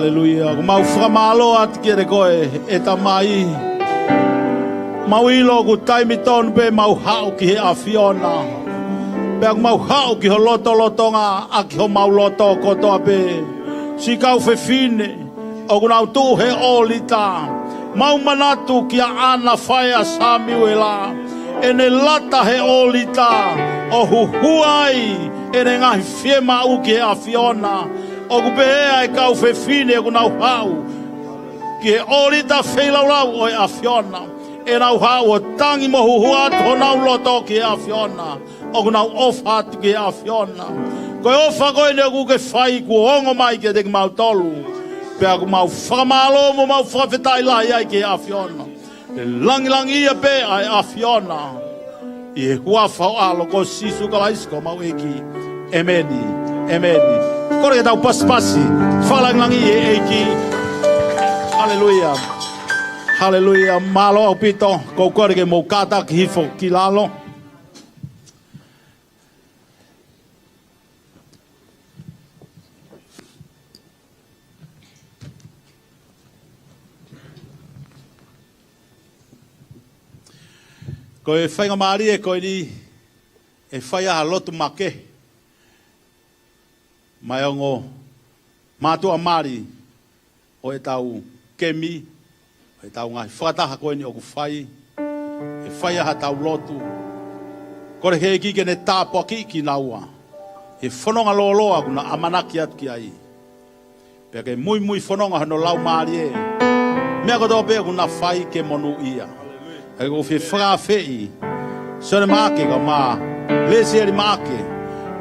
Hallelujah. Mau whakamalo at kere koe e ta mai. Mau ilo ku taimi tonu pe mau hau ki he a Fiona. Pe mau hau ki ho loto lotonga a ki ho mau loto kotoa pe. Si kau fefine o kunau tu he olita. Mau manatu ki a ana whaia Samuela. Ene lata he olita o huhuai. Ene ngahi fie mau ki he a Fiona. O kupehea e kau fefine e kunau hau. Ki he olita whelaulau o e a Fiona. E nau hau o tangi mohu huat ho nau loto ki he a Fiona. O kunau ofa atu ki he a Fiona. Koe ofa koe ne kuke whai ku hongo mai ki te ki mau tolu. Pea ku mau whakamalo mo mau whawhetai lai ai ki he a Fiona. E langi ia pe ai a Fiona. I he hua whau alo ko sisu kalaisko mau eki. Emeni, emeni. Kore ke tau paspasi, whalangi e eiki. Hallelujah. Hallelujah. Malo au pito, kou kore ke mou kata ki hifo ki lalo. Ko e whainga maari e koe ni e whai aha lotu make. Mai ongo mātua maari o e tau kemi, o e tau ngahi whakataha koe ni o ku whai. E whai aha tau lotu. Kore he ki ke ne tāpua ki naua. E whanonga loloa kuna amanaki atu ki ai. Pea ke mui whanonga hano lau maari e. Mea kotoa pea kuna whai ke monu ia. E ko whi whakawhei, sone maake ka maa, lesi eri maake,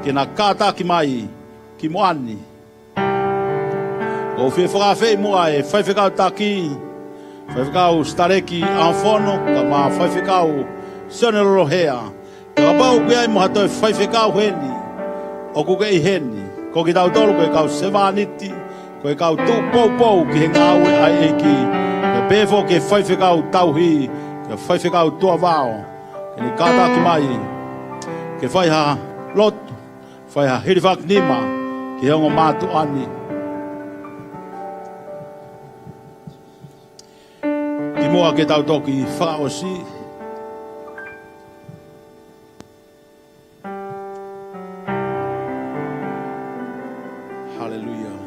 ke na kātaki mai, ki moani. Ko whi whakawhei mua e whaiwhikau taki, whaiwhikau stareki anfono, ka maa whaiwhikau sone rolohea. Ka pau ki ai moha toi whaiwhikau heni, o kuke i heni, ko ki tau tolu ko e kau sevaniti, ko e kau tu pou ki he ngāue ai eiki, ka pefo ke whaiwhikau tauhi, ke whaiwhikau tua wao, ke ni kātaki mai, ke whaiha lotu, whaiha hiriwhak nima, ki hongo mātu ani. Ki mua ke tau toki whaosi. Hallelujah.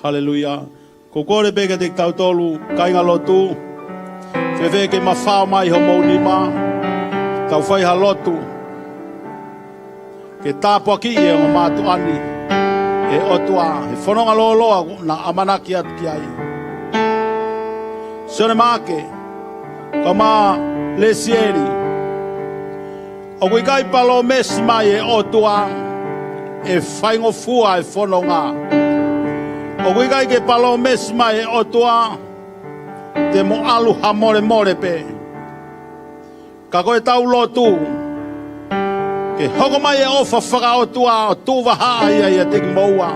Hallelujah. Ko kore peke te tau tolu kainga lotu. Whewhe ke mawhao mai ho mounima. Tau whaiha lotu. Ke tāpua ki e o mātu ani. E otua. He whanonga loloa na amanaki atu ki ai. Sone maake. Ka mā lesieri. O kui kai palo mesi mai e otua. E whaingo fua e whanonga. O kui kai ke palo mesi mai e otua, te mo alu ha more pe. Ka koe tau lotu, ke hoko mai e ofa whaka otua o tuwa haa ia ia te ki moua.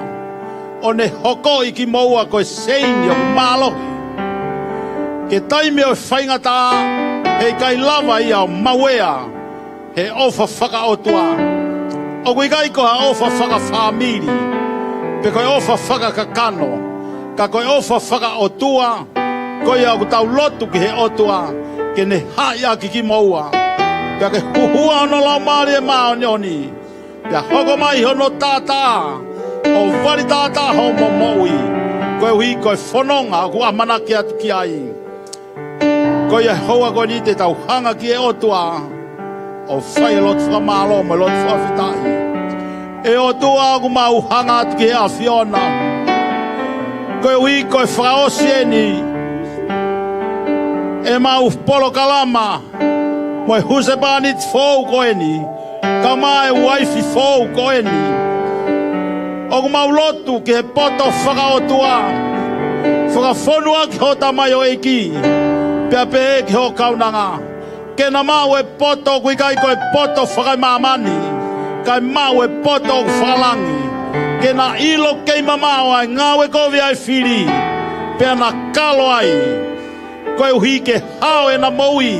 O ne hoko i ki moua koe seini o kumalohi. Ke taimi o whaingata, hei kai lava ia o mawea, he ofa whaka otua. O kui kai ko ha ofa whaka whamiri. Pe koe ofa whaka kakano, ka koe ofa whaka otua, koe au tau lotu ki he otua, ke ne haia ki moua. Pea ke huhua ono lau maari e maa onioni, pea hoko mai hono tātā, o wari tātā ho momoui, Koe hui koe whanonga ku amana ki atu ki ai. Koe ia hoa koe ni te tau hanga ki e otua. O whai lot whamalo me lot whawhitai. E otua ku mau hanga atu ki e a Fiona. Koe hui koe whaosi e ni. E mau polo kalama. Moe huse banit fōu koe ni. Ka mai waifi fōu koe ni. O ku mau lotu ki he poto whakaotua. Whakawhonua ki ho tamai o eki. Pea pe ki ho kaunanga. Ke na mau e poto kui kai koe poto whakai mamani. Kai mau e poto ku whakalangi. Ke na ilo kei mamao ai ngawe kovi ai whiri. Pea na kalo ai. Koe uhi ke hao e na moui.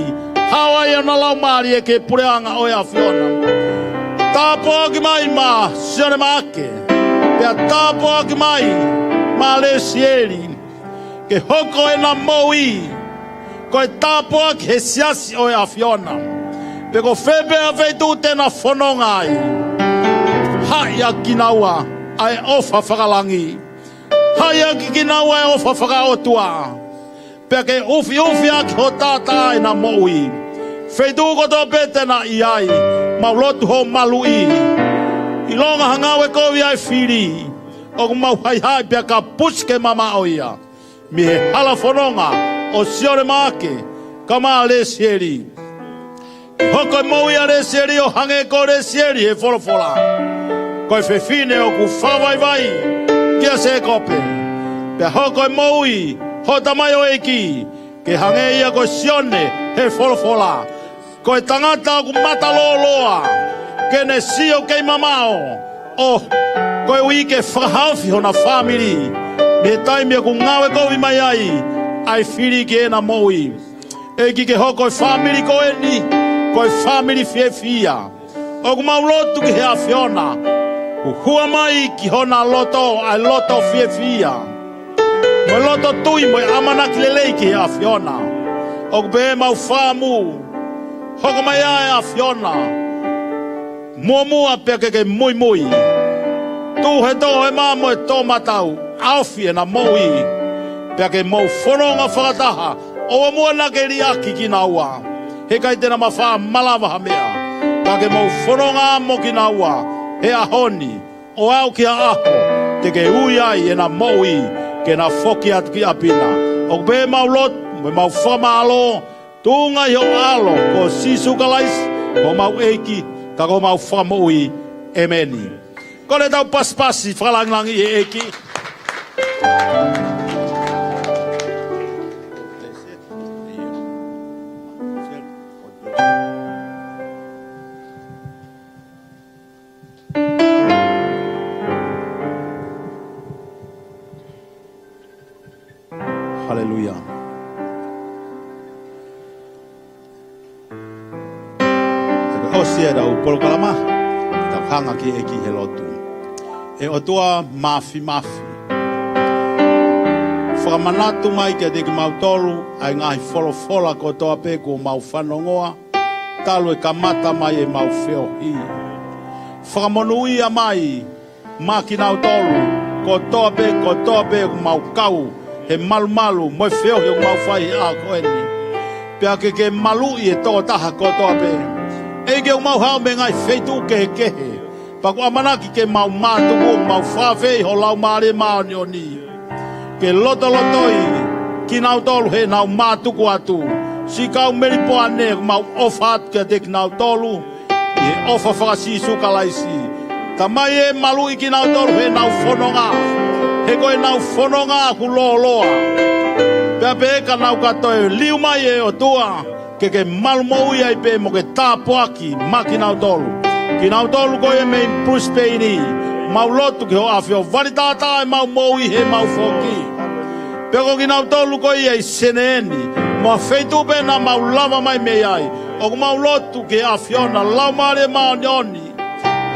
Hao ai e na lau maari e ke pureanga o ea Fiona. Tāpo ki mai ma sione maake. Pea tāpo ki mai ma le sieri. Ke hoko e na moui. Koe tāpo ki he siasi o ea Fiona. Pe ko whebe a veitu tēnā whanonga ai. Hai a kinaua ai ofa whakalangi. Hai a ki kinaua ai ofa whakaotua. Pea ke ufi a ki ho tātā ai na moui. Wheitu koto pete na i ai. Maulotu ho malui. I longa hangawe kovi ai whiri. O ku mau hai pia ka puske mama o ia. Mi he hala whanonga o siore maake. Ka maa le sieri. Hoko mau ia le sieri o hange ko le sieri he whorofora. Koe whewhine o ku whawai vai. Kia se kope. Pia hoko mau i ho tamai o eki. Ke hange ia ko sione he whorofora. Koe tangata ku mata loa. Kene sio kei mamao. Oh, koe ui ke whahawhi hona whamiri. Me taimia ku ngawe kovi mai ai. Ai whiri ke ena moui. Eki ke hoko whamiri koe ni. Koe whamiri whiewhia. O ku mau lotu ki hea Fiona. Ku hua mai ki hona loto. Ai loto whiewhia. Mo loto tui mo amanaki lelei ki hea Fiona. O ku be mau whamu. Hoko mai ai a Fiona. Mua pia ke mui mui. Tu he to he mamo e tō matau. Awhi e na moui. Pia ke mau whanonga whakataha. O mua na ke riaki ki na ua. He kai tēnā mawha malawaha mea. Pia ke mau whanonga mo ki na ua. He ahoni. O au ki a aho. Te ke ui ai e na moui. Ke na whoki atu ki apina. O be mau lot. Me mau whamalo. Tunga i ho alo. Ko sisu kalais. Ko mau eiki. Ka ko mau whamui. Emeni. Ko le tau paspasi. Whalanglangi e eki. Haleluya. Osia da upolo kalama. Ta hanga ki eki he lotu. E otua mafi. Whakamanatu mai kia teki mautolu. Ai ngahi wholofola ko toa pe ko mau whanongoa. Talo e kamata mai e mau whio hi. Whakamonuia mai. Maki nau tolu. Ko toa pe ko mau kau. He malu moi whio hi o mau whai a koeni. Pea ke malu i e toa taha ko toa pe. Ege o mau hao me ngai wheitu kehe. Paku amanaki ke mau mātuku, mau whawhei ho lau maare maoni o ni. Ke lotolotoi, ki nau tolu he nau mātuku atu. Si kau meripo ane, mau ofat ke te ki nau tolu. I ofa whakasisu kalaisi. Ta mai e malu i ki nau tolu he nau whanonga. He koe nau whanonga ku loa. Pea peka nau katoe, liu mai e o tua. Ke malu moui ai pe mo ke tāpoaki maki nau tolu. Ki nau tolu koe mei Brisbane. Mau lotu ki ho awhio. Wari tātai mau moui he mau whoki. Peko ki nau tolu koe ei seneeni. Mua wheitu pe na mau lava mai mei ai. O ku mau lotu ki awhio na lau maare mau nioni.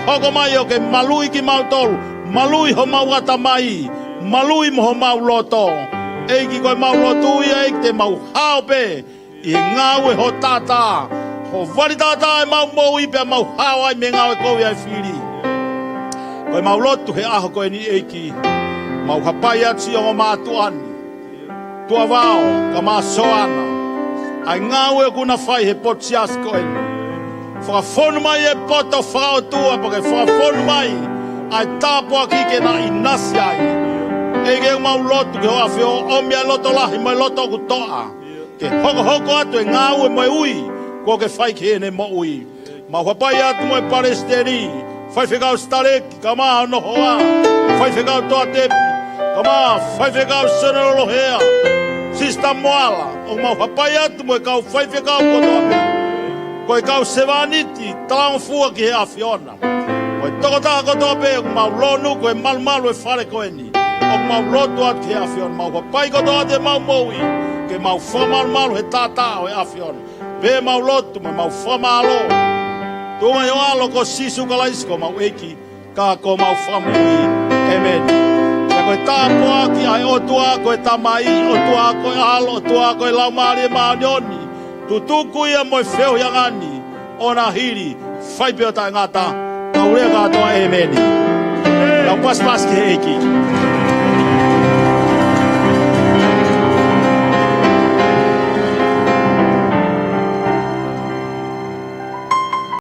Hoko mai o ke malui ki mau tolu. Malui ho mau ata mai. Malui mo ho mau loto. Eiki koe mau lotu ia eiki te mau hao pe. I ngawe ho tata. Ho wari tata e mau moui pia mau hawa i me ngawe kowe ai whiri. Koe mau lotu he aho koe ni eiki. mau hapai ati o mātuani. Tua vao, ka mā soana. Ai ngāu e kuna whai he poti asko eni. Whakafonu mai e poto whao tua, pake whakafonu mai ai tāpua kike na inasi ai. Ege mau lotu ke hoa whio omia loto lahi mai loto ku toa. Ke hoko hoko atu e ngāu e mai ui, ko ke whai ke ene mo ui. Mau hapai atu mo e paresteri, whai whikau stareki, ka maa no hoa, whai whikau toa tepi, ka maa whai whikau sonero hea, sista moala, o mau hapai atu mo e kau whai whikau kotoa pe. Ko e kau sevaniti, talang fua ki he a Fiona. Ko e toko taha kotoa pe, o mau lonu ko e malu e whare ko eni. O mau lotu atu he a Fiona, mau hapai kotoa te mau moui, ke mau whamalu he tātao he a Fiona. Pe mau lotu, mau whamalo. Tunga yo alo ko sisu kalaisko mau eki, ka ko mau whamui. Amen. Ka koe tāpua ki ai otua koe tamai, otua koe alo, otua koe laumari e maanioni. Tutuku ia moi wheo yangani, ona hiri, whaipeo tai ngata, ka urea katoa amen. Ka pas ki eki.